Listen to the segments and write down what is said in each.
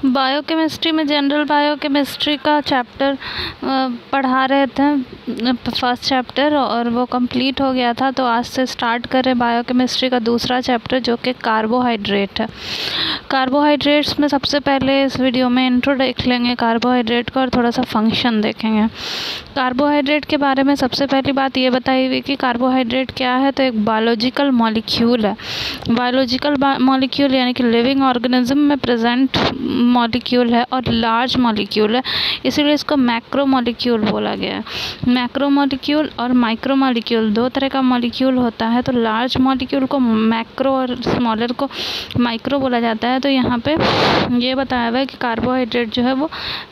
Biochemistry में general biochemistry का chapter पढ़ा रहे थे, फर्स्ट चैप्टर, और वो कंप्लीट हो गया था। तो आज से स्टार्ट करें बायोकेमिस्ट्री का दूसरा चैप्टर जो कि कार्बोहाइड्रेट है। कार्बोहाइड्रेट्स में सबसे पहले इस वीडियो में इंट्रो देख लेंगे कार्बोहाइड्रेट का और थोड़ा सा फंक्शन देखेंगे। कार्बोहाइड्रेट के बारे में सबसे पहली बात ये बताई हुई कि कार्बोहाइड्रेट क्या है। तो एक बायोलॉजिकल मॉलिक्यूल है। बायोलॉजिकल मॉलिक्यूल यानी कि लिविंग ऑर्गेनिज्म में प्रेजेंट मॉलिक्यूल है और लार्ज मॉलिक्यूल है, इसीलिए इसको मैक्रो मॉलिक्यूल बोला गया है। मैक्रो मॉलिक्यूल और माइक्रो मॉलिक्यूल दो तरह का मॉलिक्यूल होता है। तो लार्ज मॉलिक्यूल को मैक्रो और स्मॉलर को माइक्रो बोला जाता है। तो यहाँ पे ये बताया हुआ है कि कार्बोहाइड्रेट जो है वो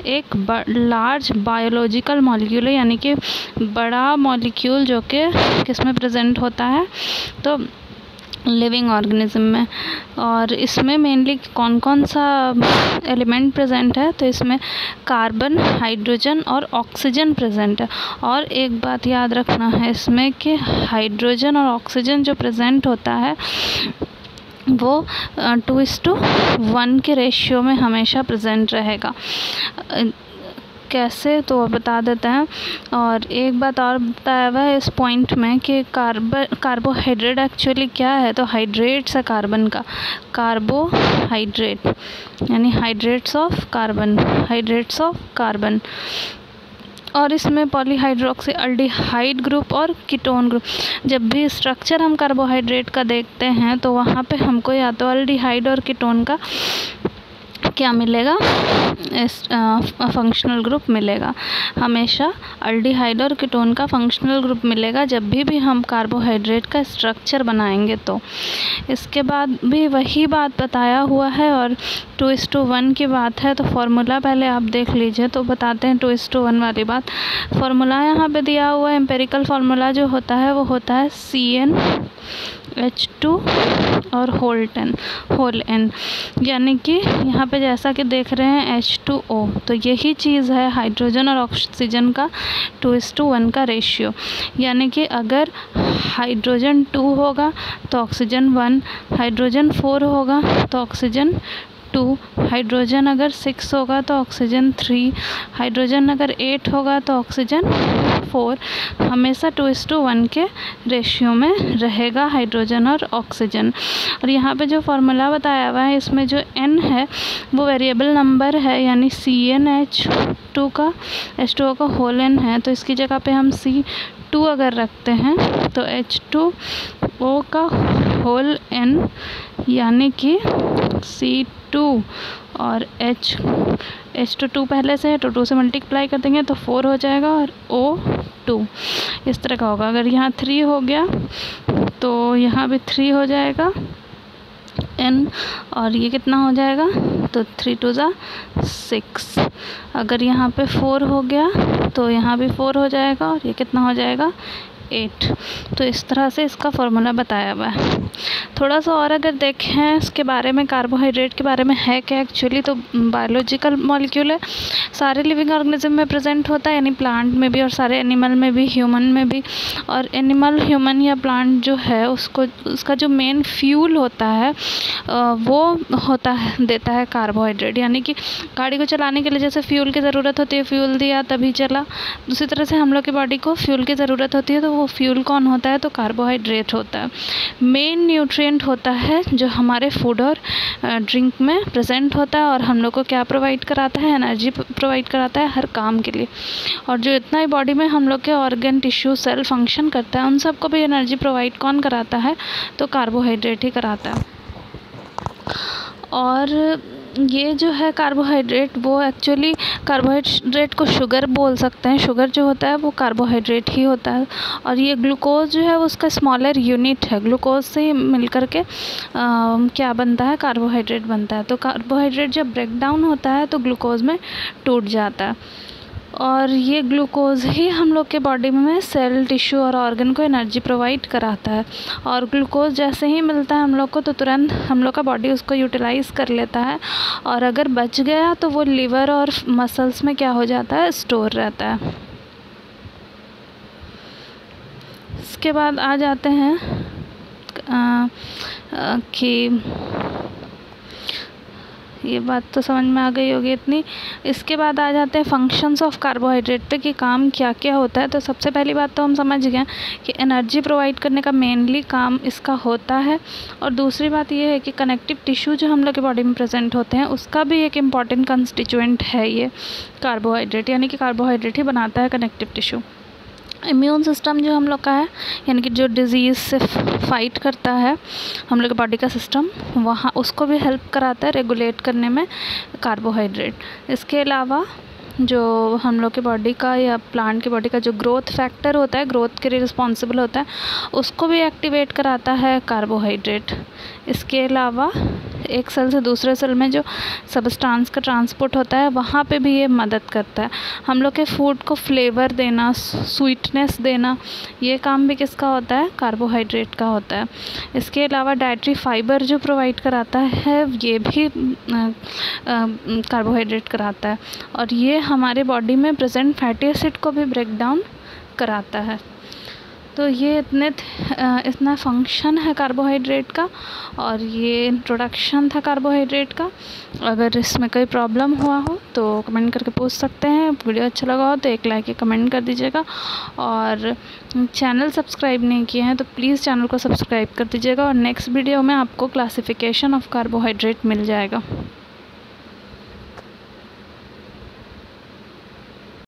एक लार्ज बायोलॉजिकल मॉलिक्यूल है, यानी कि बड़ा मॉलिक्यूल जो कि किसमें प्रेजेंट होता है, तो लिविंग ऑर्गेनिज्म में। और इसमें मेनली कौन कौन सा एलिमेंट प्रेजेंट है, तो इसमें कार्बन, हाइड्रोजन और ऑक्सीजन प्रेजेंट है। और एक बात याद रखना है इसमें कि हाइड्रोजन और ऑक्सीजन जो प्रेजेंट होता है वो 2:1 के रेशियो में हमेशा प्रेजेंट रहेगा। कैसे, तो बता देते हैं। और एक बात और बताया हुआ है इस पॉइंट में कि कार्बोहाइड्रेट एक्चुअली क्या है। तो हाइड्रेट्स है कार्बन का, कार्बोहाइड्रेट यानी हाइड्रेट्स ऑफ कार्बन। और इसमें पॉलीहाइड्रोक्सी अल्डिहाइड ग्रुप और कीटोन ग्रुप। जब भी स्ट्रक्चर हम कार्बोहाइड्रेट का देखते हैं तो वहाँ पे हमको या तो अल्डिहाइड और कीटोन का क्या मिलेगा, फंक्शनल ग्रुप मिलेगा। हमेशा अल्डिहाइड और कीटोन का फंक्शनल ग्रुप मिलेगा जब भी हम कार्बोहाइड्रेट का स्ट्रक्चर बनाएंगे। तो इसके बाद भी वही बात बताया हुआ है और 2:1 की बात है। तो फॉर्मूला पहले आप देख लीजिए, तो बताते हैं 2:1 वाली बात। फॉर्मूला यहाँ पे दिया हुआ है, एम्पेरिकल फार्मूला जो होता है वो होता है CnH2 और होल n, यानी कि यहाँ पे जैसा कि देख रहे हैं H2O, तो यही चीज़ है हाइड्रोजन और ऑक्सीजन का 2:1 का रेशियो। यानी कि अगर हाइड्रोजन 2 होगा तो ऑक्सीजन 1, हाइड्रोजन 4 होगा तो ऑक्सीजन 2, हाइड्रोजन अगर 6 होगा तो ऑक्सीजन 3, हाइड्रोजन अगर 8 होगा तो ऑक्सीजन 4। हमेशा 2:1 के रेशियो में रहेगा हाइड्रोजन और ऑक्सीजन। और यहाँ पे जो फार्मूला बताया हुआ है इसमें जो n है वो वेरिएबल नंबर है, यानी CnH2 का H2O का होल n है। तो इसकी जगह पे हम C2 अगर रखते हैं तो H2O का होल n यानी कि C2 और H तो 2 पहले से है तो 2 से मल्टीप्लाई कर देंगे तो 4 हो जाएगा और O2 इस तरह का होगा। अगर यहाँ 3 हो गया तो यहाँ भी 3 हो जाएगा n, और ये कितना हो जाएगा, तो 3 2 6। अगर यहाँ पे 4 हो गया तो यहाँ भी 4 हो जाएगा और ये कितना हो जाएगा 8। तो इस तरह से इसका फॉर्मूला बताया हुआ है। थोड़ा सा और अगर देखें इसके बारे में, कार्बोहाइड्रेट के बारे में है क्या एक्चुअली, तो बायोलॉजिकल मॉलिक्यूल है, सारे लिविंग ऑर्गेनिज्म में प्रेजेंट होता है, यानी प्लांट में भी और सारे एनिमल में भी, ह्यूमन में भी। और एनिमल, ह्यूमन या प्लांट जो है उसका जो मेन फ्यूल होता है वो होता है, देता है कार्बोहाइड्रेट। यानी कि गाड़ी को चलाने के लिए जैसे फ्यूल की ज़रूरत होती है, फ्यूल दिया तभी चला, उसी तरह से हम लोग की बॉडी को फ्यूल की ज़रूरत होती है। तो वो फ्यूल कौन होता है, तो कार्बोहाइड्रेट होता है। मेन न्यूट्रिएंट होता है जो हमारे फूड और ड्रिंक में प्रेजेंट होता है और हम लोग को क्या प्रोवाइड कराता है, एनर्जी प्रोवाइड कराता है हर काम के लिए। और जो इतना ही बॉडी में हम लोग के ऑर्गन, टिश्यू, सेल फंक्शन करता है उन सबको भी एनर्जी प्रोवाइड कौन कराता है, तो कार्बोहाइड्रेट ही कराता है। और ये जो है कार्बोहाइड्रेट, वो एक्चुअली कार्बोहाइड्रेट को शुगर बोल सकते हैं। शुगर जो होता है वो कार्बोहाइड्रेट ही होता है। और ये ग्लूकोज जो है वो उसका स्मॉलर यूनिट है। ग्लूकोज से ही मिल कर के क्या बनता है, कार्बोहाइड्रेट बनता है। तो कार्बोहाइड्रेट जब ब्रेक डाउन होता है तो ग्लूकोज में टूट जाता है। और ये ग्लूकोज ही हम लोग के बॉडी में सेल, टिश्यू और ऑर्गन को एनर्जी प्रोवाइड कराता है। और ग्लूकोज जैसे ही मिलता है हम लोग को तो तुरंत हम लोग का बॉडी उसको यूटिलाइज़ कर लेता है। और अगर बच गया तो वो लिवर और मसल्स में क्या हो जाता है, स्टोर रहता है। इसके बाद आ जाते हैं कि ये बात तो समझ में आ गई होगी इतनी। इसके बाद आ जाते हैं फंक्शंस ऑफ कार्बोहाइड्रेट पे कि काम क्या क्या होता है। तो सबसे पहली बात तो हम समझ गए कि एनर्जी प्रोवाइड करने का मेनली काम इसका होता है। और दूसरी बात ये है कि कनेक्टिव टिश्यू जो हम लोग के बॉडी में प्रेजेंट होते हैं उसका भी एक इम्पॉर्टेंट कंस्टिट्यूएंट है ये कार्बोहाइड्रेट, यानी कि कार्बोहाइड्रेट ही बनाता है कनेक्टिव टिश्यू। इम्यून सिस्टम जो हम लोग का है, यानी कि जो डिज़ीज़ से फाइट करता है हम लोग के बॉडी का सिस्टम, वहाँ उसको भी हेल्प कराता है रेगुलेट करने में कार्बोहाइड्रेट। इसके अलावा जो हम लोग के बॉडी का या प्लांट के बॉडी का जो ग्रोथ फैक्टर होता है, ग्रोथ के लिए रिस्पॉन्सिबल होता है, उसको भी एक्टिवेट कराता है कार्बोहाइड्रेट। इसके अलावा एक सेल से दूसरे सेल में जो सब्सटेंस का ट्रांसपोर्ट होता है वहाँ पे भी ये मदद करता है। हम लोग के फूड को फ्लेवर देना, स्वीटनेस देना, ये काम भी किसका होता है? कार्बोहाइड्रेट का होता है। इसके अलावा डाइटरी फाइबर जो प्रोवाइड कराता है ये भी कार्बोहाइड्रेट कराता है। और ये हमारे बॉडी में प्रेजेंट फैटी एसिड को भी ब्रेक डाउन कराता है। तो ये इतना फंक्शन है कार्बोहाइड्रेट का, और ये इंट्रोडक्शन था कार्बोहाइड्रेट का। अगर इसमें कोई प्रॉब्लम हुआ हो तो कमेंट करके पूछ सकते हैं। वीडियो अच्छा लगा हो तो एक लाइक या कमेंट कर दीजिएगा, और चैनल सब्सक्राइब नहीं किए हैं तो प्लीज़ चैनल को सब्सक्राइब कर दीजिएगा। और नेक्स्ट वीडियो में आपको क्लासिफिकेशन ऑफ कार्बोहाइड्रेट मिल जाएगा।